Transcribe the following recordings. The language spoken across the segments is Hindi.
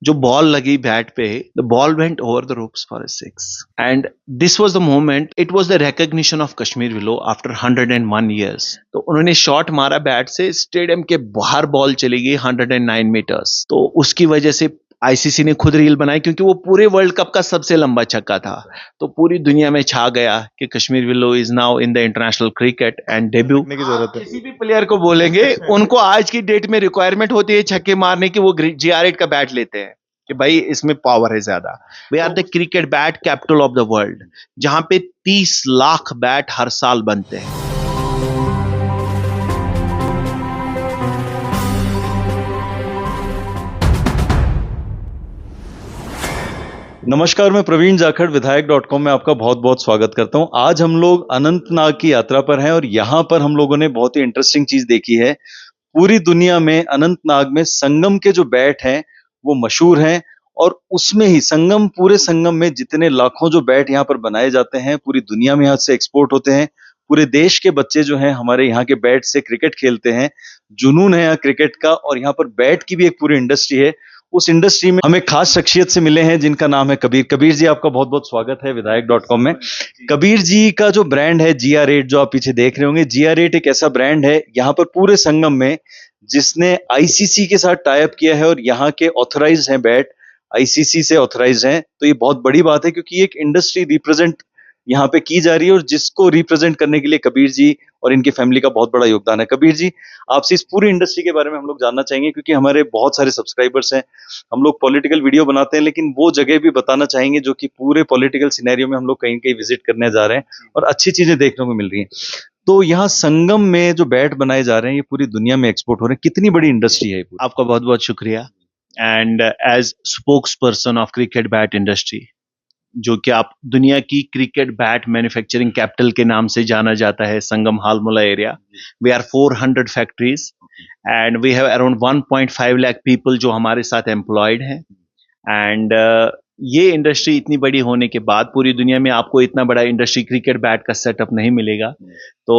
जो बॉल लगी बैट पे, the ball went over the ropes for a six and this was the moment, it was the recognition of Kashmir willow after 101 years. तो उन्होंने शॉट मारा बैट से, स्टेडियम के बाहर बॉल चली गई 109 मीटर्स। तो उसकी वजह से आईसीसी ने खुद रील बनाई, क्योंकि वो पूरे वर्ल्ड कप का सबसे लंबा छक्का था। तो पूरी दुनिया में छा गया कि Kashmir willow is now in the international cricket and debut. की जरूरत है। किसी भी प्लेयर को बोलेंगे, उनको आज की डेट में रिक्वायरमेंट होती है छक्के मारने की, वो GR8 का बैट लेते हैं कि भाई इसमें पावर है ज्यादा। We are the cricket bat capital of the world, जहां पे 30 लाख बैट हर साल बनते हैं। नमस्कार, मैं प्रवीण जाखड़ विधायक.com में आपका बहुत बहुत स्वागत करता हूं। आज हम लोग अनंतनाग की यात्रा पर हैं और यहाँ पर हम लोगों ने बहुत ही इंटरेस्टिंग चीज देखी है। पूरी दुनिया में अनंतनाग में संगम के जो बैट हैं वो मशहूर हैं, और उसमें ही संगम, पूरे संगम में जितने लाखों जो बैट यहाँ पर बनाए जाते हैं, पूरी दुनिया में यहाँ से एक्सपोर्ट होते हैं। पूरे देश के बच्चे जो हैं हमारे यहाँ के बैट से क्रिकेट खेलते हैं, जुनून है यहाँ क्रिकेट का, और यहाँ पर बैट की भी एक पूरी इंडस्ट्री है। उस इंडस्ट्री में हमें खास शख्सियत से मिले हैं जिनका नाम है कबीर। कबीर जी, आपका बहुत बहुत स्वागत है विधायक.com में। कबीर जी का जो ब्रांड है GR8, जो आप पीछे देख रहे होंगे, GR8 एक ऐसा ब्रांड है यहाँ पर पूरे संगम में जिसने आईसीसी के साथ टाई अप किया है, और यहाँ के ऑथराइज्ड हैं बैट, आईसीसी से ऑथराइज्ड हैं। तो ये बहुत बड़ी बात है, क्योंकि एक इंडस्ट्री रिप्रेजेंट यहाँ पे की जा रही है, और जिसको रिप्रेजेंट करने के लिए कबीर जी और इनकी फैमिली का बहुत बड़ा योगदान है। कबीर जी, आपसे इस पूरी इंडस्ट्री के बारे में हम लोग जानना चाहेंगे, क्योंकि हमारे बहुत सारे सब्सक्राइबर्स हैं। हम लोग पॉलिटिकल वीडियो बनाते हैं, लेकिन वो जगह भी बताना चाहेंगे जो कि पूरे पॉलिटिकल सिनेरियो में हम लोग कहीं कहीं विजिट करने जा रहे हैं और अच्छी चीजें देखने को मिल रही हैं। तो यहाँ संगम में जो बैट बनाए जा रहे हैं, ये पूरी दुनिया में एक्सपोर्ट हो रहे हैं। कितनी बड़ी इंडस्ट्री है। आपका बहुत बहुत शुक्रिया। And as spokes person of cricket bat industry, जो कि आप दुनिया की क्रिकेट बैट मैन्युफैक्चरिंग कैपिटल के नाम से जाना जाता है, Sangam Halmula area. We are 400 factories and we have around 1.5 lakh people जो हमारे साथ एम्प्लॉयड हैं। एंड ये इंडस्ट्री इतनी बड़ी होने के बाद पूरी दुनिया में आपको इतना बड़ा इंडस्ट्री क्रिकेट बैट का सेटअप नहीं मिलेगा। तो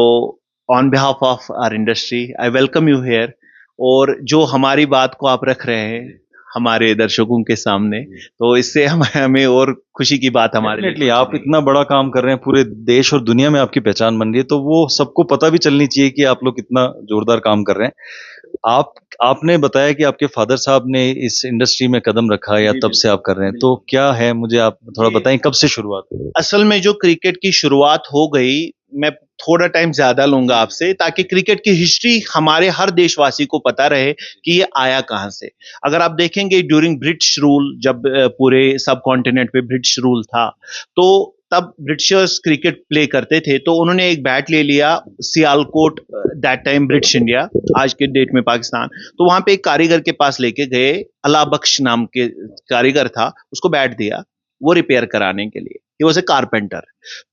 on behalf of our industry I welcome you here. और जो हमारी बात को आप रख रहे हैं हमारे दर्शकों के सामने, तो इससे हमें और खुशी की बात हमारे लिए। आप इतना बड़ा काम कर रहे हैं, पूरे देश और दुनिया में आपकी पहचान बन रही है, तो वो सबको पता भी चलनी चाहिए कि आप लोग कितना जोरदार काम कर रहे हैं। आपने बताया कि आपके फादर साहब ने इस इंडस्ट्री में कदम रखा, या तब से आप कर रहे हैं, तो क्या है, मुझे आप थोड़ा बताएं, कब से शुरुआत हुई? असल में जो क्रिकेट की शुरुआत हो गई, मैं थोड़ा टाइम ज्यादा लूंगा आपसे, ताकि क्रिकेट की हिस्ट्री हमारे हर देशवासी को पता रहे कि ये आया कहां से। अगर आप देखेंगे ड्यूरिंग ब्रिटिश रूल, जब पूरे सब कॉन्टिनेंट पे ब्रिटिश रूल था, तो तब ब्रिटिशर्स क्रिकेट प्ले करते थे। तो उन्होंने एक बैट ले लिया, Sialkot, that time British India, आज के डेट में पाकिस्तान। तो वहां पे एक कारीगर के पास लेके गए, अला बख्श नाम के कारीगर था, उसको बैट दिया वो रिपेयर कराने के लिए। He was a carpenter.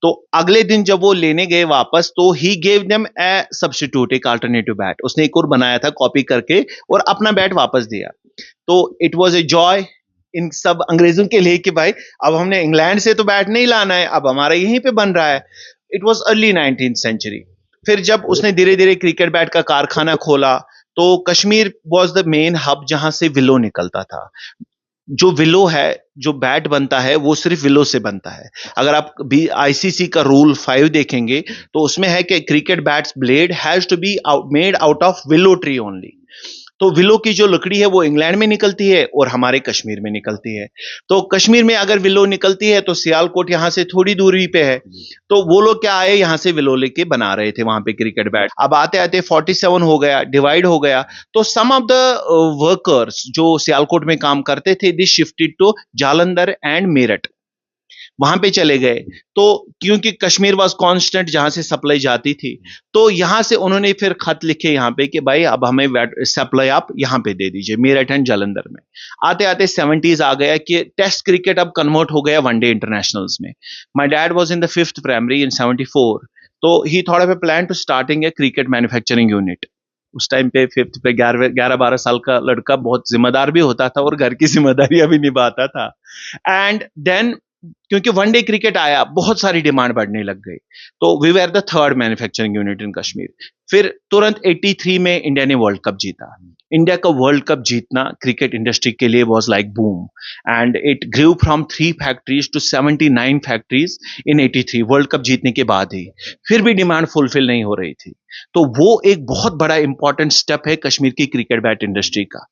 तो अगले दिन जब वो लेने गए वापस, तो he gave them A substitute, एक अल्टरनेटिव बैट उसने एक और बनाया था कॉपी करके, और अपना बैट वापस दिया। तो it was a joy in सब अंग्रेजों के लिए कि भाई अब हमने इंग्लैंड से तो बैट नहीं लाना है, अब हमारा यहीं पे बन रहा है। It was early 19th century. फिर जब उसने धीरे धीरे क्रिकेट बैट का कारखाना खोला, तो Kashmir was the main hub जहां से विलो निकलता था। जो विलो है, जो बैट बनता है, वो सिर्फ विलो से बनता है। अगर आप आईसीसी का रूल 5 देखेंगे, तो उसमें है कि cricket bats blade has to be made out of willow tree only. तो विलो की जो लकड़ी है वो इंग्लैंड में निकलती है और हमारे कश्मीर में निकलती है। तो कश्मीर में अगर विलो निकलती है, तो सियालकोट यहाँ से थोड़ी दूरी पे है, तो वो लोग क्या आए, यहाँ से विलो लेके बना रहे थे वहां पे क्रिकेट बैट। अब आते आते 47 हो गया, डिवाइड हो गया, तो सम ऑफ द वर्कर्स जो सियालकोट में काम करते थे, this shifted to Jalandhar and Meerut, वहां पे चले गए। तो क्योंकि कश्मीर वाज कांस्टेंट जहां से सप्लाई जाती थी, तो यहां से उन्होंने फिर खत लिखे यहाँ पे कि भाई अब हमें सप्लाई आप यहाँ पे दे दीजिए, मेरठ एंड जालंधर में। आते आते 70s आ गया कि टेस्ट क्रिकेट अब कन्वर्ट हो गया वनडे इंटरनेशनल्स में। My dad was in the 5th primary in 74, तो he thought of a plan to starting a cricket manufacturing unit. उस टाइम पे 5th पे 11-12 साल का लड़का बहुत जिम्मेदार भी होता था और घर की जिम्मेदारियां भी निभाता था। एंड देन क्योंकि वनडे क्रिकेट आया, बहुत सारी डिमांड बढ़ने लग गई, तो we were the 3rd manufacturing unit in Kashmir. फिर तुरंत 83 में इंडिया ने वर्ल्ड कप जीता। इंडिया का वर्ल्ड कप जीतना क्रिकेट इंडस्ट्री के लिए was like boom and it grew from 3 factories to 79 factories in 83 world cup जीतने के बाद ही फिर भी डिमांड फुलफिल नहीं हो रही थी। तो वो एक बहुत बड़ा इंपॉर्टेंट स्टेप है कश्मीर की क्रिकेट बैट इंडस्ट्री का।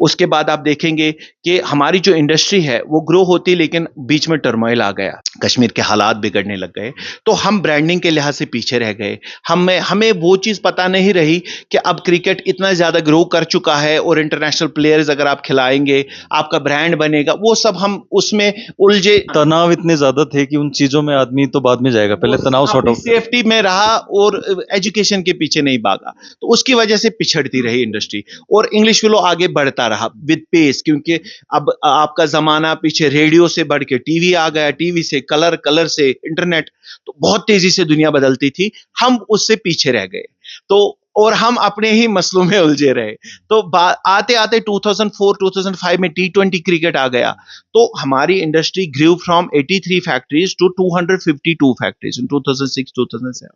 उसके बाद आप देखेंगे कि हमारी जो इंडस्ट्री है वो ग्रो होती, लेकिन बीच में टर्मोइल आ गया, कश्मीर के हालात बिगड़ने लग गए, तो हम ब्रांडिंग के लिहाज से पीछे रह गए। हमें वो चीज पता नहीं रही कि अब क्रिकेट इतना ज्यादा ग्रो कर चुका है और इंटरनेशनल प्लेयर्स अगर आप खिलाएंगे आपका ब्रांड बनेगा, वो सब हम उसमें उलझे। तनाव इतने ज्यादा थे कि उन चीजों में आदमी तो बाद में जाएगा, पहले तनाव सॉर्ट आउट सेफ्टी में रहा और एजुकेशन के पीछे नहीं भागा, तो उसकी वजह से पिछड़ती रही इंडस्ट्री और इंग्लिश विलो आगे बढ़ता रहा विद पेस, क्योंकि अब आपका जमाना पीछे रेडियो से बढ़ के टीवी आ गया, टीवी से कलर, कलर से इंटरनेट, तो बहुत तेजी से दुनिया बदलती थी, हम उससे पीछे रह गए, तो और हम अपने ही मसलों में उलझे रहे। तो आते आते 2004-2005 में T20 क्रिकेट आ गया, तो हमारी industry grew from 83 factories to 252 factories in 2006-2007।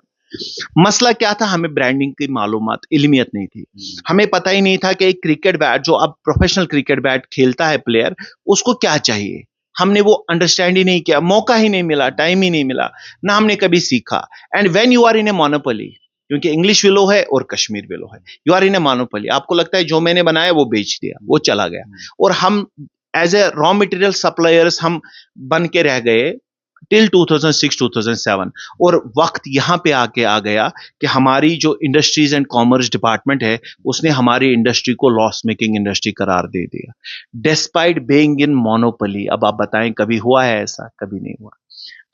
मसला क्या था? हमें ब्रांडिंग की मालूमात, इल्मियत नहीं थी। हमें पता ही नहीं था कि एक क्रिकेट बैट जो अब प्रोफेशनल क्रिकेट बैट खेलता है प्लेयर, उसको क्या चाहिए। हमने वो अंडरस्टैंड ही नहीं किया, मौका ही नहीं मिला, टाइम ही नहीं मिला, ना हमने कभी सीखा। And when you are in a monopoly, क्योंकि इंग्लिश विलो है और कश्मीर विलो है, you are in a monopoly, आपको लगता है जो मैंने बनाया वो बेच दिया, वो चला गया, और हम as a raw material suppliers हम बन के रह गए टिल 2006-2007। और वक्त यहां पे आके आ गया कि हमारी जो इंडस्ट्रीज एंड कॉमर्स डिपार्टमेंट है उसने हमारी इंडस्ट्री को लॉस मेकिंग इंडस्ट्री करार दे दिया, डिस्पाइट बीइंग इन मोनोपोली। अब आप बताएं कभी हुआ है ऐसा? कभी नहीं हुआ।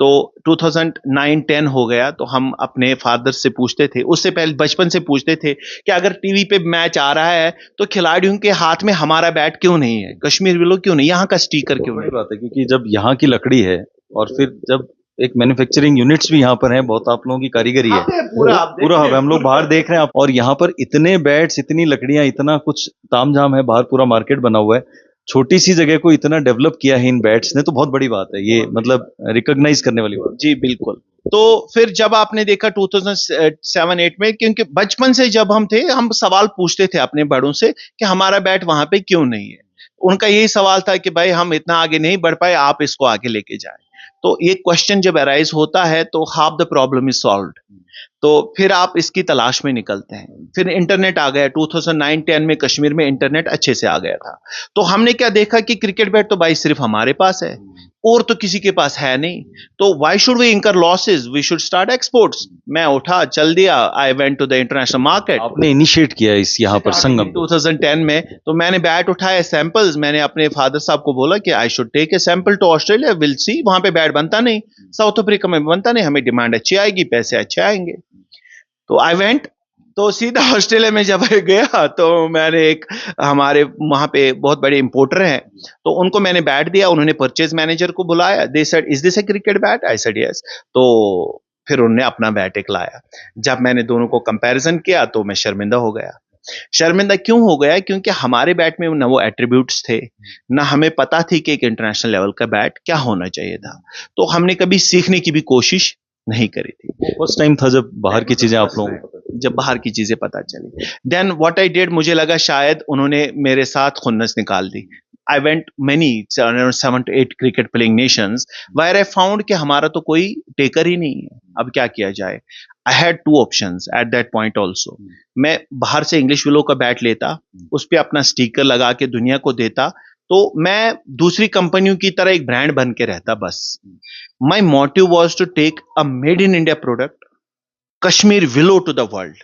तो 2009-10 हो गया, तो हम अपने फादर से पूछते थे, उससे पहले बचपन से पूछते थे कि अगर टीवी पे मैच आ रहा है तो खिलाड़ियों के हाथ में हमारा बैट क्यों नहीं है, कश्मीर विलो क्यों नहीं, यहाँ का स्टिकर क्यों नहीं। बात है, क्योंकि जब यहाँ की लकड़ी है और फिर जब एक मैन्युफैक्चरिंग यूनिट्स भी यहाँ पर हैं, बहुत आप लोगों की कारीगरी है, पूरा हब है, हम लोग बाहर देख रहे हैं और यहाँ पर इतने बैट्स, इतनी लकड़ियां, इतना कुछ तामझाम है, बाहर पूरा मार्केट बना हुआ है। छोटी सी जगह को इतना डेवलप किया है इन बैट्स ने, तो बहुत बड़ी बात है ये, मतलब रिकॉग्नाइज करने वाली बात। जी बिल्कुल। तो फिर जब आपने देखा 2007-8 में, क्योंकि बचपन से जब हम थे हम सवाल पूछते थे अपने बड़ों से कि हमारा बैट वहां पे क्यों नहीं है, उनका यही सवाल था कि भाई हम इतना आगे नहीं बढ़ पाए, आप इसको आगे लेके जाएं। तो ये क्वेश्चन जब अराइज होता है तो half the problem is solved. तो फिर आप इसकी तलाश में निकलते हैं। फिर इंटरनेट आ गया 2009-10 में, कश्मीर में इंटरनेट अच्छे से आ गया था। तो हमने क्या देखा कि क्रिकेट बैट तो भाई सिर्फ हमारे पास है और तो किसी के पास है नहीं, तो why should we incur losses, we should start exports. मैं उठा, चल दिया, I went to the international market. आपने इनिशिएट किया इस यहाँ पर संगम 2010 में, तो मैंने बैट उठाया, सैंपल्स, मैंने अपने फादर साहब को बोला कि I should take a sample to Australia, will see. वहां पे बैट बनता नहीं, साउथ अफ्रीका में बनता नहीं, हमें डिमांड अच्छी आएगी, पैसे अच्छे आएंगे। तो आई वेंट, तो सीधा ऑस्ट्रेलिया में जब गया तो मैंने एक, हमारे वहां पे बहुत बड़े इंपोर्टर हैं, तो उनको मैंने बैट दिया, उन्होंने परचेज मैनेजर को बुलाया, they said is this A cricket bat, I said yes. तो फिर उन्होंने अपना बैट एक लाया। जब मैंने दोनों को कंपैरिजन किया तो मैं शर्मिंदा हो गया। शर्मिंदा क्यों हो गया? क्योंकि हमारे बैट में ना वो एट्रीब्यूट्स थे, ना हमें पता थी कि एक इंटरनेशनल लेवल का बैट क्या होना चाहिए था, तो हमने कभी सीखने की भी कोशिश नहीं करी थी। फर्स्ट टाइम था जब बाहर की चीजें आप लोगों को, जब बाहर की चीजें पता चली, देन व्हाट आई डिड, मुझे लगा शायद उन्होंने मेरे साथ खुन्नस निकाल दी। I went many 7 to 8 cricket playing nations, where I found कि हमारा तो कोई टेकर ही नहीं है, अब क्या किया जाए। I had 2 options at that point also. मैं बाहर से इंग्लिश विलो का बैट लेता, उस पर अपना स्टिकर लगा के दुनिया को देता, तो मैं दूसरी कंपनियों की तरह एक ब्रांड बन के रहता बस। My motive was to take a made in India product, Kashmir willow, to the world.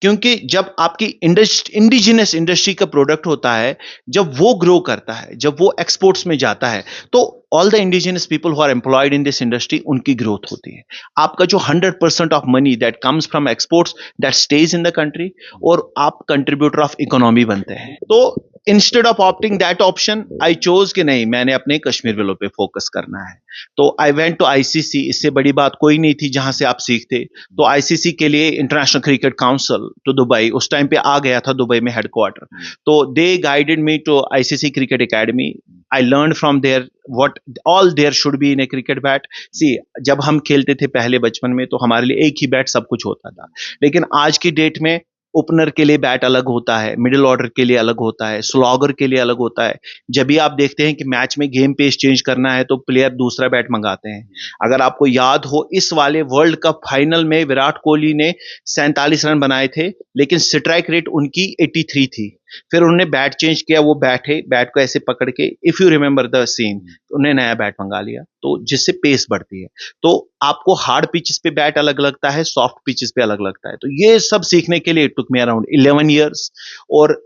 क्योंकि जब आपकी इंडिजिनस इंडस्ट्री का प्रोडक्ट होता है, जब वो ग्रो करता है, जब वो एक्सपोर्ट्स में जाता है, तो all the indigenous people who are employed in this industry, उनकी ग्रोथ होती है। आपका जो 100% of money that comes from exports, that stage in the country, और आप कंट्रीब्यूटर ऑफ इकोनॉमी बनते हैं। तो instead of opting that option, I chose कि नहीं, मैंने अपने कश्मीर विलो पे फोकस करना है। तो आई वेंट टू आईसीसी, इससे बड़ी बात कोई नहीं थी जहां से आप सीखते। तो आईसीसी के लिए, international cricket council, to Dubai, उस टाइम पे आ गया था दुबई में हेडक्वार्टर, तो they guided me to ICC cricket academy. I learn from there what all there should be in a cricket bat. See, जब हम खेलते थे पहले बचपन में, तो हमारे लिए एक ही बैट सब कुछ होता था, लेकिन आज की डेट में ओपनर के लिए बैट अलग होता है, मिडिल ऑर्डर के लिए अलग होता है, स्लॉगर के लिए अलग होता है। जब भी आप देखते हैं कि मैच में गेम पेस चेंज करना है तो प्लेयर दूसरा बैट मंगाते हैं। अगर आपको याद हो, इस वाले वर्ल्ड कप फाइनल में विराट कोहली ने 47 रन बनाए थे, लेकिन स्ट्राइक रेट उनकी 83 थी। फिर उन्होंने बैट चेंज किया, वो बैट को ऐसे पकड़ के, if you remember the scene, उन्होंने नया बैट मंगा लिया, तो जिससे पेस बढ़ती है। तो आपको हार्ड पिचेस पे बैट अलग लगता है, सॉफ्ट पिचेस पे अलग लगता है। तो ये सब सीखने के लिए टुक मी अराउंड 11 ईयर्स, और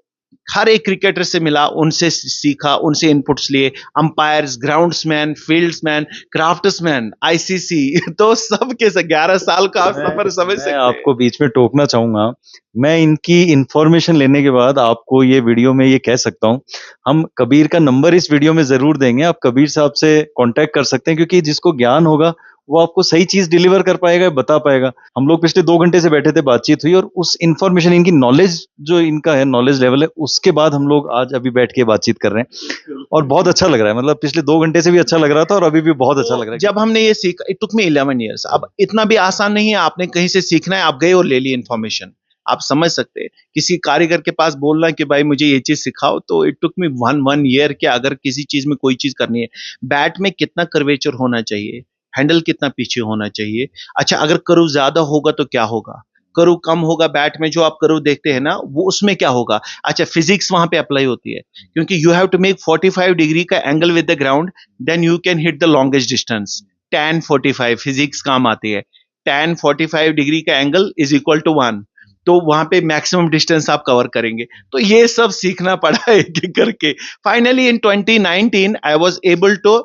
हर एक क्रिकेटर से मिला, उनसे सीखा, उनसे इनपुट्स लिए, अंपायर्स, ग्राउंड्समैन, फील्ड्समैन, क्राफ्ट्समैन, आईसीसी, तो सबके से 11 साल का आप सफर समझ सकते मैं हैं। आपको बीच में टोकना चाहूंगा। मैं इनकी इंफॉर्मेशन लेने के बाद आपको ये वीडियो में ये कह सकता हूँ, हम कबीर का नंबर इस वीडियो में जरूर देंगे, आप कबीर साहब से कांटेक्ट कर सकते हैं, क्योंकि जिसको ज्ञान होगा वो आपको सही चीज डिलीवर कर पाएगा, बता पाएगा। हम लोग पिछले 2 घंटे से बैठे थे, बातचीत हुई, और उस इंफॉर्मेशन, इनकी नॉलेज जो इनका है, नॉलेज लेवल है, उसके बाद हम लोग आज अभी बैठ के बातचीत कर रहे हैं, और बहुत अच्छा लग रहा है। मतलब पिछले 2 घंटे से भी अच्छा लग रहा था और अभी भी बहुत अच्छा लग रहा है। जब हमने ये सीखा, इट टुक मी 11 ईयर्स। अब इतना भी आसान नहीं है, आपने कहीं से सीखना है, आप गए और ले ली इन्फॉर्मेशन। आप समझ सकते हैं, किसी कारीगर के पास बोलना कि भाई मुझे ये चीज सिखाओ, तो it took me one year. कि अगर किसी चीज में कोई चीज करनी है, बैट में कितना कर्वेचर होना चाहिए, हैंडल कितना पीछे होना चाहिए, अच्छा अगर कर्व ज्यादा होगा तो क्या होगा, कर्व कम होगा बैट में, जो आप कर्व देखते हैं ना, वो उसमें क्या होगा, अच्छा फिजिक्स वहां पे अप्लाई होती है, क्योंकि you have to make 45 degree का angle with the ground, then you can hit the longest distance. tan 45 physics काम आती है, tan 45 डिग्री का एंगल इज इक्वल टू 1, तो वहां पे मैक्सिमम डिस्टेंस आप कवर करेंगे। तो ये सब सीखना पड़ा एक एक करके। Finally in 2019 I was able to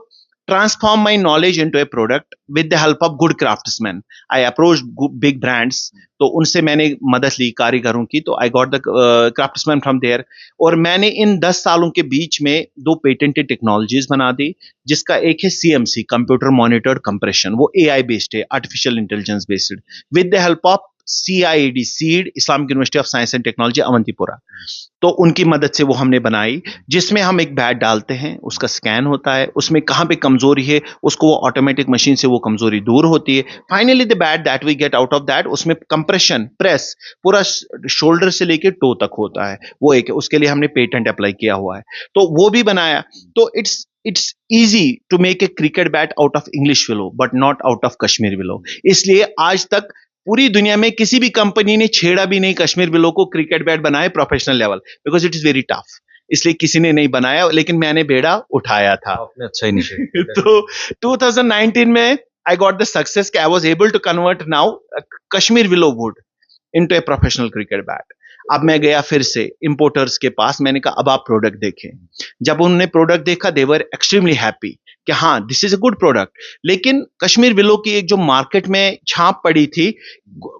transform my knowledge into a product with the help of good craftsmen. I approached big brands, तो उनसे मैंने मदद ली कारीगरों की, तो I got the craftsman from there. और मैंने इन 10 सालों के बीच में 2 पेटेंटेड टेक्नोलॉजीज बना दी, जिसका एक है सीएमसी, कंप्यूटर मॉनिटर्ड कंप्रेशन, वो एआई बेस्ड है, artificial intelligence based, with the help of CIED, CIED, Islamic University of Science and Technology Awantipora. तो उनकी मदद से वो हमने बनाई, जिसमें हम एक बैट डालते हैं, उसका स्कैन होता है, उसमें कहाँ पे कमजोरी है, उसको वो ऑटोमेटिक मशीन से वो कमजोरी दूर होती है। Finally the bat that we get out of that, उसमें कंप्रेशन, प्रेस पूरा शोल्डर से लेके टो तक होता है, वो एक है, उसके लिए हमने पेटेंट अप्लाई किया हुआ है, तो वो भी बनाया। तो it's easy to make a cricket bat out of English willow but not out of Kashmir willow। इसलिए आज तक पूरी दुनिया में किसी भी कंपनी ने छेड़ा भी नहीं कश्मीर विलो को क्रिकेट बैट बनाए professional level, because it is very tough, इसलिए किसी ने नहीं बनाया, लेकिन मैंने बेड़ा उठाया था। आपने अच्छा इनिशिएटिव तो 2019 में आई गॉट द सक्सेस कि I was able to convert now Kashmir willow wood into a professional cricket bat. अब मैं गया फिर से इंपोर्टर्स के पास, मैंने कहा अब आप प्रोडक्ट देखें। जब उन्होंने प्रोडक्ट देखा, दे वर एक्सट्रीमली हैप्पी कि हाँ this is a good product. लेकिन कश्मीर विलो की एक जो मार्केट में छाप पड़ी थी,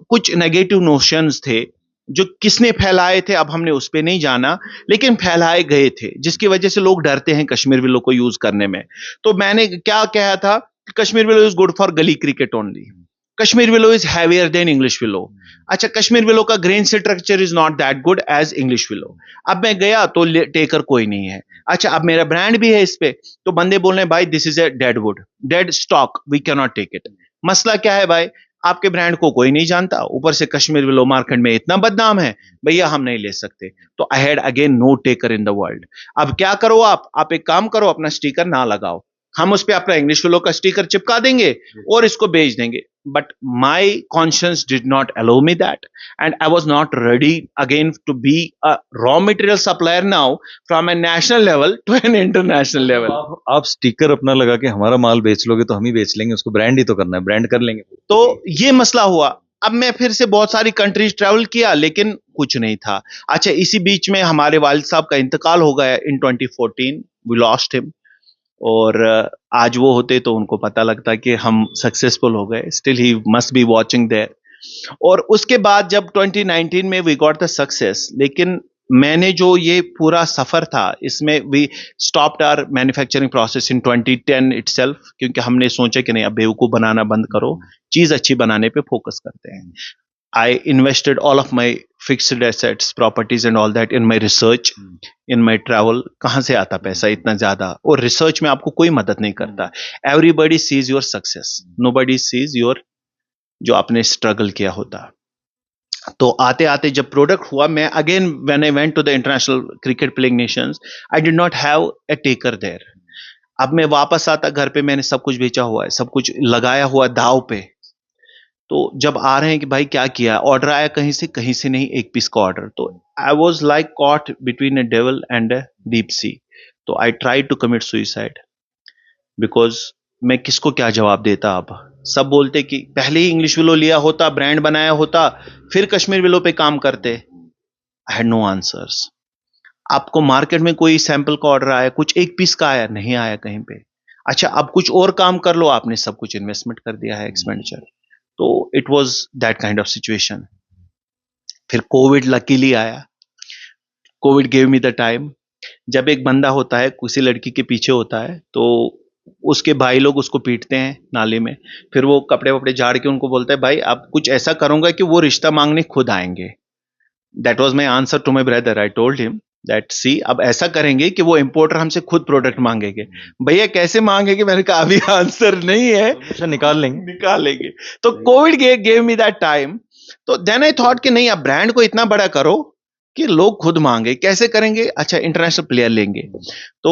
कुछ नेगेटिव नोशंस थे जो किसने फैलाए थे, अब हमने उस पर नहीं जाना, लेकिन फैलाए गए थे, जिसकी वजह से लोग डरते हैं कश्मीर विलो को यूज करने में। तो मैंने क्या कहा था, Kashmir willow is good for gully cricket only, Kashmir willow is heavier than English willow. अच्छा, कश्मीर विलो का grain structure is not that good as English willow. अब मैं गया तो टेकर कोई नहीं है। अच्छा, अब मेरा ब्रांड भी है इस पे, तो बंदे बोल रहे हैं भाई this is a dead wood, dead stock, we can not take it. मसला क्या है भाई, आपके ब्रांड को कोई नहीं जानता, ऊपर से कश्मीर विलो मार्केट में इतना बदनाम है, भैया हम नहीं ले सकते। तो I had again no taker in the world. अब क्या करो, आप एक काम करो, अपना स्टिकर ना लगाओ, हम उस पर अपना इंग्लिश विलो का स्टिकर चिपका देंगे और इसको बेच देंगे। But my conscience did not allow me that, and I was not ready again to be a raw material supplier now from a national level to an international level. आप स्टिकर अपना लगा के हमारा माल बेच लोगे तो हम ही बेच लेंगे, उसको ब्रांड ही तो करना है, ब्रांड कर लेंगे। तो ये मसला हुआ। अब मैं फिर से बहुत सारी कंट्रीज ट्रैवल किया, लेकिन कुछ नहीं था। अच्छा, इसी बीच में हमारे वालिद साहब का इंतकाल हो गया इन 2014, वी लॉस्ट हिम। और आज वो होते तो उनको पता लगता कि हम सक्सेसफुल हो गए। Still he must be watching there. और उसके बाद जब 2019 में वी गॉट द सक्सेस, लेकिन मैंने जो ये पूरा सफर था, इसमें we stopped our manufacturing process in 2010 itself, क्योंकि हमने सोचा कि नहीं, अब बेवकूफ बनाना बंद करो, चीज अच्छी बनाने पे फोकस करते हैं। I invested all of my fixed assets, properties and all that in my research, in my travel। कहाँ से आता पैसा इतना ज्यादा? और रिसर्च में आपको कोई मदद नहीं करता। Everybody sees your success, nobody sees your जो आपने स्ट्रगल किया होता। तो आते आते जब प्रोडक्ट हुआ, मैं again when I went to the international cricket playing nations, I did not have a taker there. अब मैं वापस आता घर पे, मैंने सब कुछ बेचा हुआ है, सब कुछ लगाया हुआ दाव पे। तो जब आ रहे हैं कि भाई क्या किया, ऑर्डर आया कहीं से नहीं, एक पीस का ऑर्डर। तो I was like caught between a devil and a deep sea. तो I try to commit suicide, because मैं किसको क्या जवाब देता। अब सब बोलते कि पहले ही इंग्लिश विलो लिया होता, ब्रांड बनाया होता, फिर कश्मीर विलो पे काम करते। I had no answers. आपको मार्केट में कोई सैंपल का ऑर्डर आया, कुछ एक पीस का आया, नहीं आया कहीं पे। अच्छा, अब कुछ और काम कर लो, आपने सब कुछ इन्वेस्टमेंट कर दिया है, एक्सपेंडिचर। तो it was that kind of situation. फिर कोविड लकीली आया। Covid gave me the time. जब एक बंदा होता है किसी लड़की के पीछे होता है, तो उसके भाई लोग उसको पीटते हैं नाले में। फिर वो कपड़े वपड़े झाड़ के उनको बोलता है, भाई आप कुछ ऐसा करूंगा कि वो रिश्ता मांगने खुद आएंगे। That was my answer to my brother. I told him that see, अब ऐसा करेंगे कि वो इंपोर्टर हमसे खुद प्रोडक्ट मांगेंगे। भैया कैसे मांगेंगे, मैंने कहा अभी आंसर नहीं है, अच्छा, निकाल लेंगे। निकाल लेंगे। तो Covid gave me that time. तो देन आई थॉट कि नहीं, अब ब्रांड को इतना बड़ा करो कि लोग खुद मांगे। कैसे करेंगे? अच्छा, इंटरनेशनल प्लेयर लेंगे। तो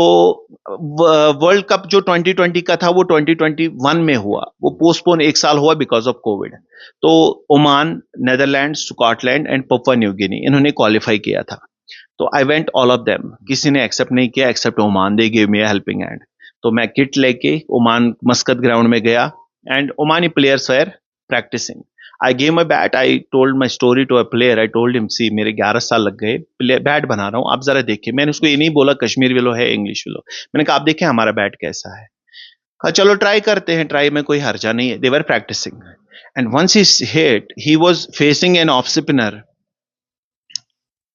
वर्ल्ड कप जो 2020 का था वो 2021 में हुआ, वो पोस्टपोन एक साल हुआ बिकॉज ऑफ कोविड। तो Oman, Netherland, Scotland and Papua New Guinea, इन्होंने क्वालिफाई किया था। तो I went all of them. किसी ने एक्सेप्ट नहीं किया except Oman. They give me a helping hand. तो मैं किट लेके ओमान मस्कत ग्राउंड में गया and Omani players were practising. I gave my bat. I told my story to a player. I told him, see मेरे 11 साल लग गए, बैट बना रहा हूँ, आप जरा देखिए। मैंने उसको ये नहीं बोला कश्मीर विलो है, इंग्लिश विलो। मैंने कहा आप देखें हमारा बैट कैसा है। कहा चलो ट्राई करते हैं, ट्राई में कोई हर्जा नहीं है। They were practising and once he hit, he was facing an off spinner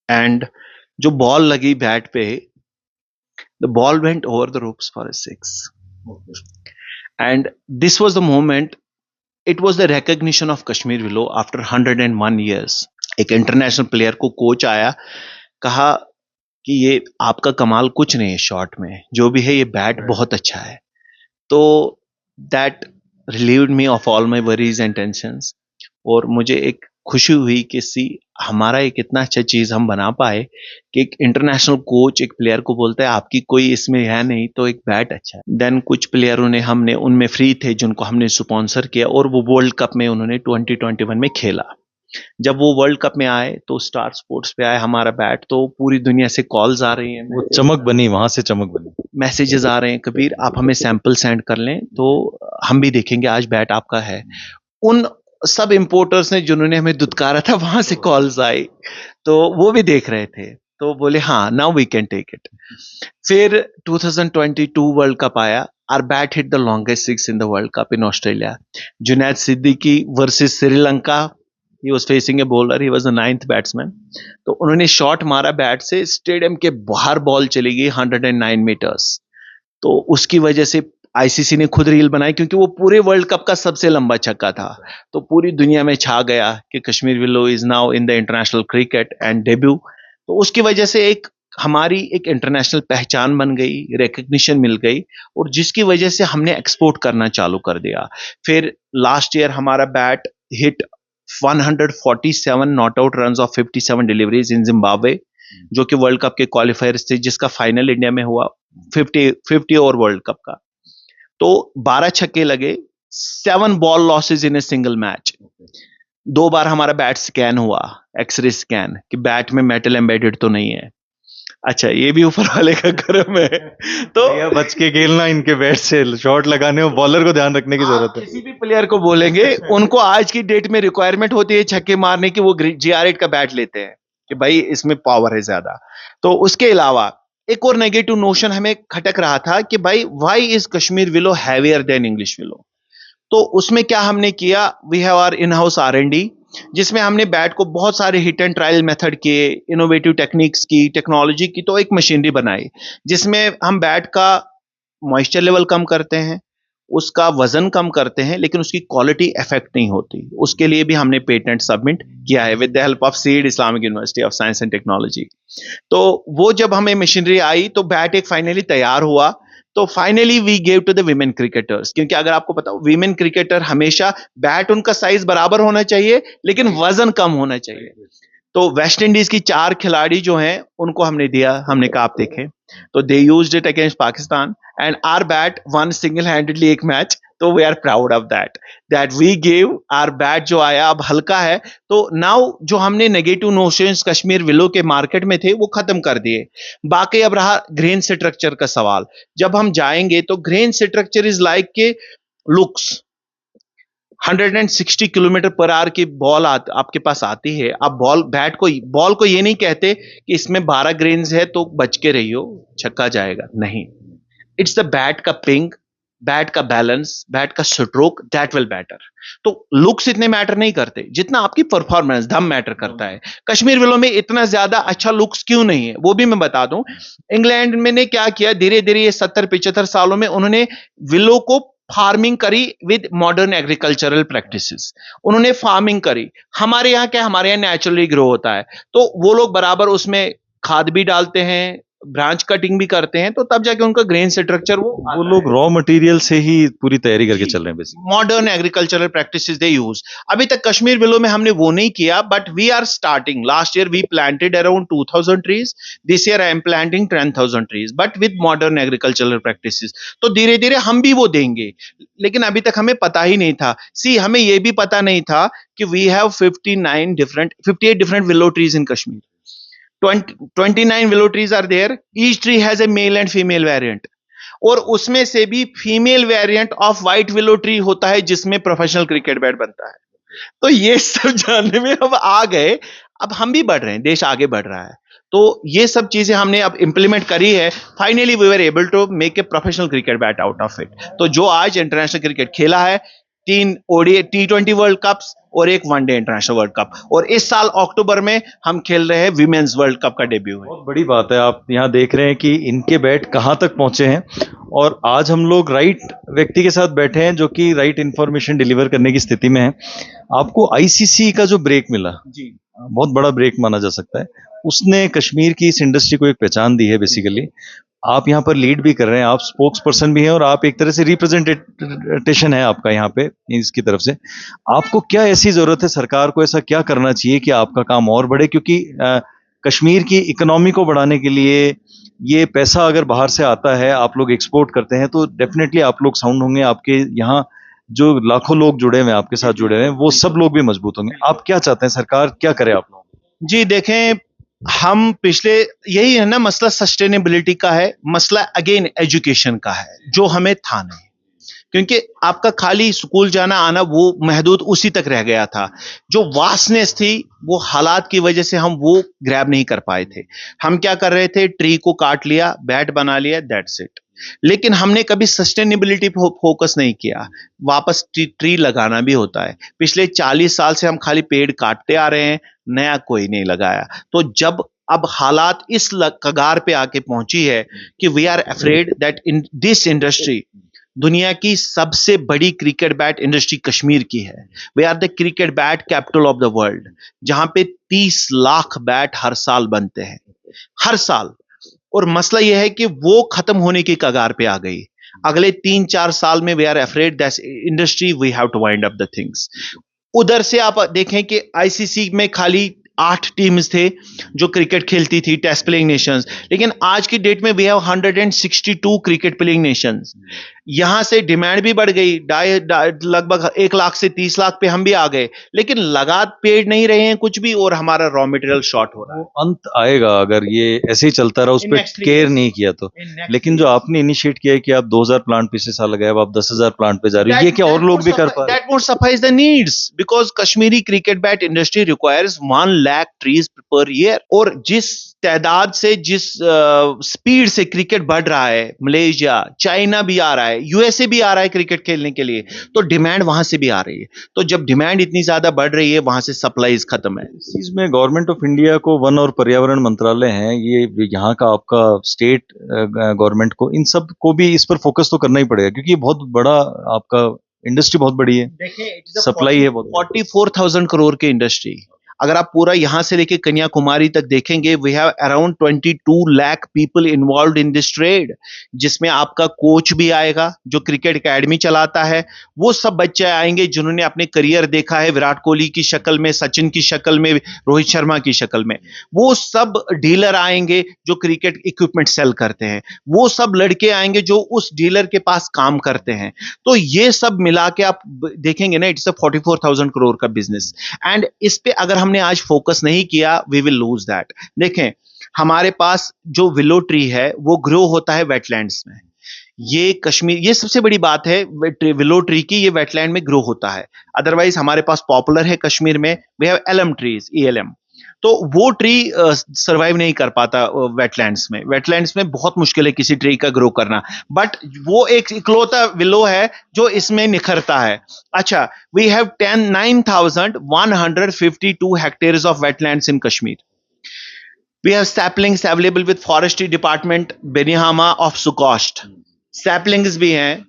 and जो बॉल लगी बैट पे, the ball went over the ropes for a six. And this was the moment, it was the recognition of Kashmir willow after 101 years। एक इंटरनेशनल प्लेयर को कोच आया, कहा कि ये आपका कमाल कुछ नहीं है शॉट में, जो भी है ये बैट बहुत अच्छा है। तो that relieved me of all my worries and tensions. और मुझे एक खुशी हुई कि सी हमारा एक इतना अच्छा चीज हम बना पाए कि एक इंटरनेशनल कोच एक प्लेयर को बोलता है आपकी कोई इसमें है नहीं, तो एक बैट अच्छा है। देन कुछ प्लेयरों ने, हमने उनमें फ्री थे जिनको हमने स्पॉन्सर किया, और वो वर्ल्ड कप में उन्होंने 2021 में खेला। जब वो वर्ल्ड कप में आए तो स्टार स्पोर्ट्स पे आए हमारा बैट, तो पूरी दुनिया से कॉल्स आ रही हैं, वो चमक बनी, वहां से चमक बनी, मैसेजेस आ रहे हैं, कबीर आप हमें सैंपल सेंड कर लें तो हम भी देखेंगे आज बैट आपका है। उन सब इंपोर्टर्स ने जिन्होंने हमें दुत्कारा था, वहां से कॉल्स आई, तो वो भी देख रहे थे, तो बोले हाँ now we can take it. फिर 2022 वर्ल्ड कप आया। Our bat hit the longest six in the world cup in Australia. Junaid Siddiqui versus Sri Lanka, he was facing a bowler, he was the 9th batsman. तो उन्होंने शॉट मारा बैट से, स्टेडियम के बाहर बॉल चली गई 109 मीटर्स। तो उसकी वजह से आईसीसी ने खुद रील बनाई, क्योंकि वो पूरे वर्ल्ड कप का सबसे लंबा छक्का था। तो पूरी दुनिया में छा गया कि Kashmir willow is now in the international cricket and debut. तो उसकी वजह से एक हमारी एक इंटरनेशनल पहचान बन गई, रिकग्निशन मिल गई, और जिसकी वजह से हमने एक्सपोर्ट करना चालू कर दिया। फिर लास्ट ईयर हमारा bat hit 147 not out runs off 57 deliveries in Zimbabwe, जो कि वर्ल्ड कप के क्वालिफायर्स थे, जिसका फाइनल इंडिया में हुआ 50 ओवर वर्ल्ड कप का। तो 12 छक्के लगे, 7 ball losses in a single match. 2 बार हमारा बैट स्कैन हुआ, एक्सरे स्कैन, कि बैट में मेटल एम्बेडेड तो नहीं है। अच्छा, ये भी ऊपर वाले का करम है। तो बच के खेलना, इनके बैट से शॉट लगाने और बॉलर को ध्यान रखने की जरूरत है। किसी भी प्लेयर को बोलेंगे, उनको आज की डेट में रिक्वायरमेंट होती है छक्के मारने की, वो GR8 का बैट लेते हैं कि भाई इसमें पावर है ज्यादा। तो उसके अलावा एक और नेगेटिव नोशन हमें खटक रहा था कि भाई why is Kashmir willow heavier than English willow. तो उसमें क्या हमने किया, we have our in house R&D, जिसमें हमने बैट को बहुत सारे हिट एंड ट्रायल मेथड किए, इनोवेटिव टेक्निक्स की, टेक्नोलॉजी की। तो एक मशीनरी बनाई जिसमें हम बैट का मॉइस्चर लेवल कम करते हैं, उसका वजन कम करते हैं, लेकिन उसकी क्वालिटी इफेक्ट नहीं होती। उसके लिए भी हमने पेटेंट सबमिट किया है with the help of seed Islamic University of Science and technology. तो वो जब हमें मशीनरी आई तो बैट एक फाइनली तैयार हुआ। तो finally we gave to the women cricketers, क्योंकि अगर आपको पता हो विमेन क्रिकेटर हमेशा बैट उनका साइज बराबर होना चाहिए लेकिन वजन कम होना चाहिए। तो वेस्ट इंडीज की 4 खिलाड़ी जो हैं उनको हमने दिया, हमने कहा आप देखें, तो they used it against Pakistan and our bat one single handedly एक मैच। तो we are proud of that we gave our bat जो आया अब हल्का है। तो नाउ जो हमने नेगेटिव नोशंस कश्मीर विलो के मार्केट में थे वो खत्म कर दिए। बाकी अब रहा ग्रेन स्ट्रक्चर का सवाल। जब हम जाएंगे तो ग्रेन स्ट्रक्चर इज लाइक के लुक्स 160 किलोमीटर पर आवर की बॉल आपके पास आती है। आप बॉल को ये नहीं कहते कि इसमें 12 ग्रेन्स है तो बच के रहियो छक्का जाएगा, नहीं। इट्स द बैट का पिंग, बैट का बैलेंस, बैट का स्ट्रोक, दैट विल मैटर। तो लुक्स इतने मैटर नहीं करते जितना आपकी परफॉर्मेंस, दम मैटर करता है। कश्मीर विलो में इतना ज्यादा अच्छा लुक्स क्यों नहीं है वो भी मैं बता दूं। इंग्लैंड में ने क्या किया, धीरे धीरे ये 70-75 सालों में उन्होंने विलो को फार्मिंग करी विद मॉडर्न एग्रीकल्चरल प्रैक्टिसेस। उन्होंने फार्मिंग करी। हमारे यहाँ क्या, हमारे यहाँ नेचुरली ग्रो होता है, तो वो लोग बराबर उसमें खाद भी डालते हैं, ब्रांच कटिंग भी करते हैं, तो तब जाके उनका ग्रेन स्ट्रक्चर वो लोग रॉ मटेरियल से ही पूरी तैयारी करके चल रहे हैं basically. Modern agricultural practices they use. अभी तक कश्मीर विलो में हमने वो नहीं किया, but we are starting. Last year we planted around 2000 trees, this year I am planting 10,000 trees, but with modern agricultural practices. तो धीरे धीरे हम भी वो देंगे, लेकिन अभी तक हमें पता ही नहीं था। हमें ये भी पता नहीं था कि we have 58 different willow trees in Kashmir. 29 willow trees are there. Each tree has a male and female variant. और उसमें से भी female variant of white willow tree होता है जिसमें प्रोफेशनल क्रिकेट बैट बनता है। तो ये सब जानने में हम आ गए। अब हम भी बढ़ रहे हैं, देश आगे बढ़ रहा है, तो ये सब चीजें हमने अब इंप्लीमेंट करी है। Finally we were able to make a professional cricket bat out of it. तो जो आज इंटरनेशनल क्रिकेट खेला है, 3 ओडीआई T20 वर्ल्ड कप्स और एक वनडे इंटरनेशनल वर्ल्ड कप, और इस साल अक्टूबर में हम खेल रहे हैं विमेंस वर्ल्ड कप का डेब्यू है। बहुत बड़ी बात है, आप यहाँ देख रहे हैं कि इनके बैट कहाँ तक पहुंचे हैं, और आज हम लोग राइट व्यक्ति के साथ बैठे हैं जो कि राइट इंफॉर्मेशन डिलीवर करने की स्थिति में है। आपको आईसीसी का जो ब्रेक मिला, जी, बहुत बड़ा ब्रेक माना जा सकता है, उसने कश्मीर की इस इंडस्ट्री को एक पहचान दी है बेसिकली। आप यहाँ पर लीड भी कर रहे हैं, आप स्पोक्स पर्सन भी हैं, और आप एक तरह से रिप्रेजेंटेशन है आपका यहाँ पे इसकी तरफ से। आपको क्या ऐसी जरूरत है, सरकार को ऐसा क्या करना चाहिए कि आपका काम और बढ़े? क्योंकि कश्मीर की इकोनॉमी को बढ़ाने के लिए ये पैसा अगर बाहर से आता है, आप लोग एक्सपोर्ट करते हैं, तो डेफिनेटली आप लोग साउंड होंगे, आपके यहाँ जो लाखों लोग जुड़े हुए हैं, आपके साथ जुड़े हुए हैं, वो सब लोग भी मजबूत होंगे। आप क्या चाहते हैं, सरकार क्या करे आप लोग? जी देखें, हम पिछले, यही है ना मसला, सस्टेनेबिलिटी का है, मसला अगेन एजुकेशन का है, जो हमें था नहीं। क्योंकि आपका खाली स्कूल जाना आना वो महदूद उसी तक रह गया था। जो वास्टनेस थी वो हालात की वजह से हम वो ग्रैब नहीं कर पाए थे। हम क्या कर रहे थे, ट्री को काट लिया, बैट बना लिया, दैट्स इट। लेकिन हमने कभी सस्टेनेबिलिटी पे फोकस नहीं किया। वापस ट्री लगाना भी होता है। पिछले 40 साल से हम खाली पेड़ काटते आ रहे हैं, नया कोई नहीं लगाया। तो जब अब हालात इस कगार पे आके पहुंची है कि we are afraid that in this industry, दुनिया की सबसे बड़ी क्रिकेट बैट इंडस्ट्री कश्मीर की है। We are the cricket bat capital of the world, जहां पे 30 लाख बैट हर साल बनते हैं, हर साल। और मसला यह है कि वो खत्म होने की कगार पे आ गई। अगले 3-4 साल में we are afraid that industry we have to wind up the things. उधर से आप देखें कि आईसीसी में खाली 8 टीम्स थे जो क्रिकेट खेलती थी, टेस्ट प्लेइंग नेशंस, लेकिन आज की डेट में we have 162 cricket playing nations. यहां से डिमांड भी बढ़ गई, लगभग 1 लाख से 30 लाख पे हम भी आ गए, लेकिन लगा पेड़ नहीं रहे हैं कुछ भी, और हमारा रॉ मटेरियल शॉर्ट हो रहा है। अंत आएगा अगर ये ऐसे ही चलता रहा, उस पर केयर नहीं किया तो। लेकिन जो आपने इनिशिएट किया है कि आप 2000 प्लांट पिछले साल लगाए, अब आप 10,000 प्लांट पे जा रहे हो, ये क्या और लोग भी कर पा रहे हैं? That won't suffice the needs because Kashmiri cricket bat industry requires 1 lakh trees per year। और जिस तादाद से, जिस स्पीड से क्रिकेट बढ़ रहा है, मलेशिया, चाइना भी आ रहा है, यूएसए भी आ रहा है क्रिकेट खेलने के लिए, तो डिमांड वहां से भी आ रही है। तो जब डिमांड इतनी ज्यादा बढ़ रही है, वहां से सप्लाईज खत्म है। इस चीज में गवर्नमेंट ऑफ इंडिया को वन और पर्यावरण मंत्रालय है, ये यहाँ का आपका स्टेट गवर्नमेंट को, इन सब को भी इस पर फोकस तो करना ही पड़ेगा, क्योंकि ये बहुत बड़ा आपका इंडस्ट्री बहुत बड़ी है, देखिए सप्लाई है बहुत। 44,000 करोड़ की इंडस्ट्री। अगर आप पूरा यहाँ से लेके कन्याकुमारी तक देखेंगे, we have around 22 lakh people involved in this trade, जिसमें आपका कोच भी आएगा जो क्रिकेट एकेडमी चलाता है, वो सब बच्चे आएंगे जिन्होंने अपने करियर देखा है विराट कोहली की शक्ल में, सचिन की शक्ल में, रोहित शर्मा की शक्ल में। वो सब डीलर आएंगे जो क्रिकेट इक्विपमेंट सेल करते हैं, वो सब लड़के आएंगे जो उस डीलर के पास काम करते हैं। तो ये सब मिला के आप देखेंगे ना, इट्स अ 44,000 करोड़ का बिजनेस। एंड इस पे अगर हमने आज फोकस नहीं किया, वी विल लूज दैट। देखें, हमारे पास जो विलो ट्री है वो ग्रो होता है वेटलैंड्स में। ये कश्मीर, ये सबसे बड़ी बात है विलो ट्री की, ये वेटलैंड में ग्रो होता है। अदरवाइज हमारे पास पॉपुलर है कश्मीर में, we have elm trees, ELM। तो वो ट्री सरवाइव नहीं कर पाता वेटलैंड्स में। वेटलैंड्स में बहुत मुश्किल है किसी ट्री का ग्रो करना, बट वो एक इकलौता विलो है जो इसमें निखरता है। अच्छा, we have 9,152 hectares of wetlands in Kashmir. We have saplings available with forestry department Benihama of Sukost. Saplings भी हैं,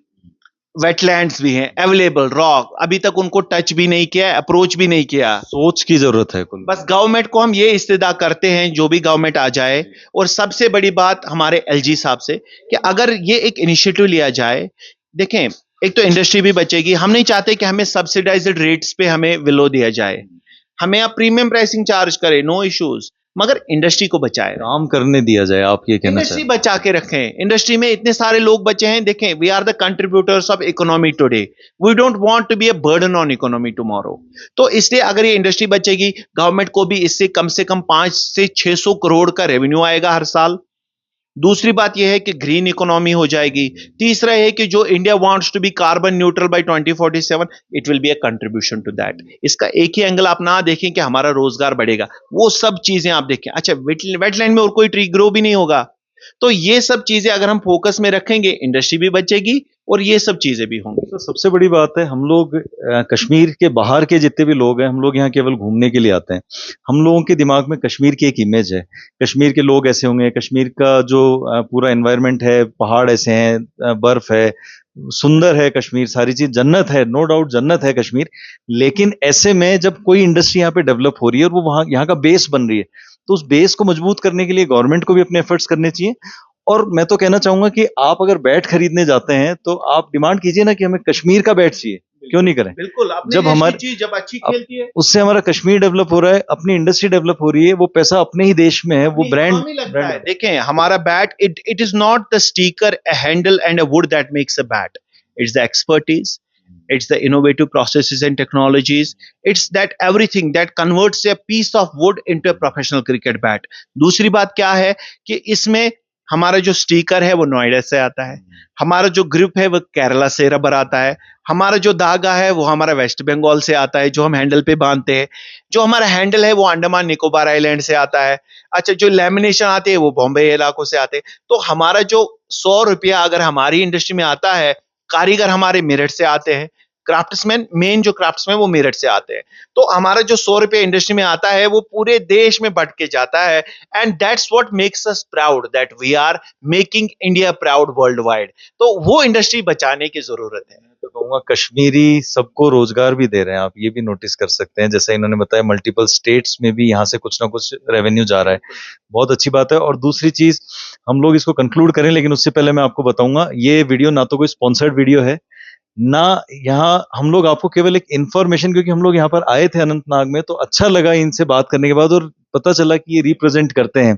wetlands भी हैं available रॉक, अभी तक उनको टच भी नहीं किया, अप्रोच भी नहीं किया। सोच की जरूरत है कुल। बस गवर्नमेंट को हम ये इस्तेदा करते हैं, जो भी गवर्नमेंट आ जाए। और सबसे बड़ी बात हमारे LG साहब से कि अगर ये एक इनिशिएटिव लिया जाए, देखें, एक तो इंडस्ट्री भी बचेगी। हम नहीं चाहते कि हमें सब्सिडाइज्ड रेट्स पे हमें विलो दिया जाए, हमें आप प्रीमियम प्राइसिंग चार्ज करें, नो इश्यूज, मगर इंडस्ट्री को बचाए, काम करने दिया जाए। आप ये कहना इंडस्ट्री बचा के रखें। इंडस्ट्री में इतने सारे लोग बचे हैं। देखें, we are the contributors of economy today, we don't want to be a burden on economy tomorrow. तो इसलिए अगर ये इंडस्ट्री बचेगी, गवर्नमेंट को भी इससे कम से कम 500 से 600 करोड़ का रेवेन्यू आएगा हर साल। दूसरी बात यह है कि ग्रीन इकोनॉमी हो जाएगी। तीसरा है कि जो India wants to be carbon neutral by 2047, it will be a contribution to that. इसका एक ही एंगल आप ना देखें कि हमारा रोजगार बढ़ेगा, वो सब चीजें आप देखें। अच्छा, वेटलैंड में और कोई ट्री ग्रो भी नहीं होगा। तो ये सब चीजें अगर हम फोकस में रखेंगे, इंडस्ट्री भी बचेगी और ये सब चीजें भी होंगी। तो सबसे बड़ी बात है, हम लोग कश्मीर के बाहर के जितने भी लोग हैं, हम लोग यहाँ केवल घूमने के लिए आते हैं। हम लोगों के दिमाग में कश्मीर की एक इमेज है, कश्मीर के लोग ऐसे होंगे, कश्मीर का जो पूरा एनवायरनमेंट है, पहाड़ ऐसे हैं, बर्फ है, सुंदर है कश्मीर, सारी चीज जन्नत है, नो डाउट जन्नत है कश्मीर। लेकिन ऐसे में जब कोई इंडस्ट्री यहाँ पे डेवलप हो रही है और वो वहाँ यहाँ का बेस बन रही है, तो उस बेस को मजबूत करने के लिए गवर्नमेंट को भी अपने एफर्ट्स करने चाहिए। और मैं तो कहना चाहूंगा कि आप अगर बैट खरीदने जाते हैं तो आप डिमांड कीजिए ना कि हमें कश्मीर का बैट चाहिए, क्यों नहीं करें। बिल्कुल, जब हमारी चीज जब अच्छी खेलती है, उससे हमारा कश्मीर डेवलप हो रहा है, अपनी इंडस्ट्री डेवलप हो रही है, वो पैसा अपने ही देश में है, वो ब्रांड लगता है। देखें, हमारा bat, it is not the sticker, a handle and a would that makes a bat. It's the expertise, it's the innovative processes and technologies, it's that everything that converts a piece of wood into a professional cricket bat. दूसरी बात क्या है कि इसमें हमारा जो स्टिकर है वो नोएडा से आता है, हमारा जो ग्रिप है वो केरला से रबर आता है, हमारा जो धागा है वो हमारा वेस्ट बंगाल से आता है जो हम हैंडल पे बांधते हैं, जो हमारा हैंडल है वो अंडमान निकोबार आइलैंड से आता है। अच्छा, जो लेमिनेशन आते हैं वो बॉम्बे इलाकों से आते हैं। तो हमारा जो 100 रुपया अगर हमारी इंडस्ट्री में आता है, कारीगर हमारे मेरठ से आते हैं, क्राफ्ट्समैन, मेन जो क्राफ्ट्समैन वो मेरठ से आते हैं। तो हमारा जो 100 रुपये इंडस्ट्री में आता है वो पूरे देश में बढ़ के जाता है। And that's what makes us proud that we are making India proud world wide. तो वो इंडस्ट्री बचाने की जरूरत है। तो कहूंगा कश्मीरी सबको रोजगार भी दे रहे हैं, आप ये भी नोटिस कर सकते हैं। जैसा इन्होंने बताया, मल्टीपल स्टेट्स में भी यहाँ से कुछ ना कुछ रेवेन्यू जा रहा है, बहुत अच्छी बात है। और दूसरी चीज, हम लोग इसको कंक्लूड करें, लेकिन उससे पहले मैं आपको बताऊंगा, ये वीडियो ना तो कोई स्पॉन्सर्ड वीडियो है, ना यहाँ हम लोग आपको केवल एक इन्फॉर्मेशन, क्योंकि हम लोग यहाँ पर आए थे अनंतनाग में, तो अच्छा लगा इनसे बात करने के बाद, और पता चला कि ये रिप्रेजेंट करते हैं।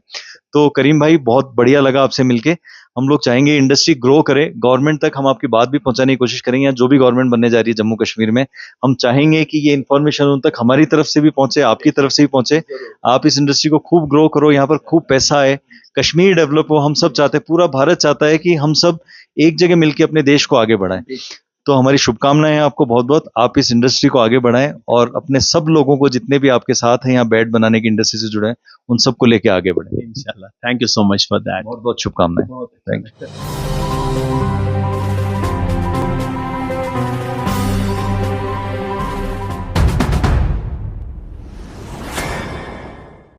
तो करीम भाई, बहुत बढ़िया लगा आपसे मिलके। हम लोग चाहेंगे इंडस्ट्री ग्रो करे, गवर्नमेंट तक हम आपकी बात भी पहुंचाने की कोशिश करेंगे, या जो भी गवर्नमेंट बनने जा रही है जम्मू कश्मीर में, हम चाहेंगे कि ये इन्फॉर्मेशन उन तक हमारी तरफ से भी पहुंचे, आपकी तरफ से भी पहुंचे। आप इस इंडस्ट्री को खूब ग्रो करो, यहाँ पर खूब पैसा आए, कश्मीर डेवलप हो, हम सब चाहते हैं, पूरा भारत चाहता है कि हम सब एक जगह मिलकर अपने देश को आगे बढ़ाएं। तो हमारी शुभकामनाएं हैं आपको बहुत बहुत, आप इस इंडस्ट्री को आगे बढ़ाएं और अपने सब लोगों को, जितने भी आपके साथ हैं यहाँ बैट बनाने की इंडस्ट्री से जुड़े हैं, उन सबको लेके आगे बढ़ें। इंशाल्लाह। Thank you so much for that. बहुत बहुत शुभकामनाएं। Thank you.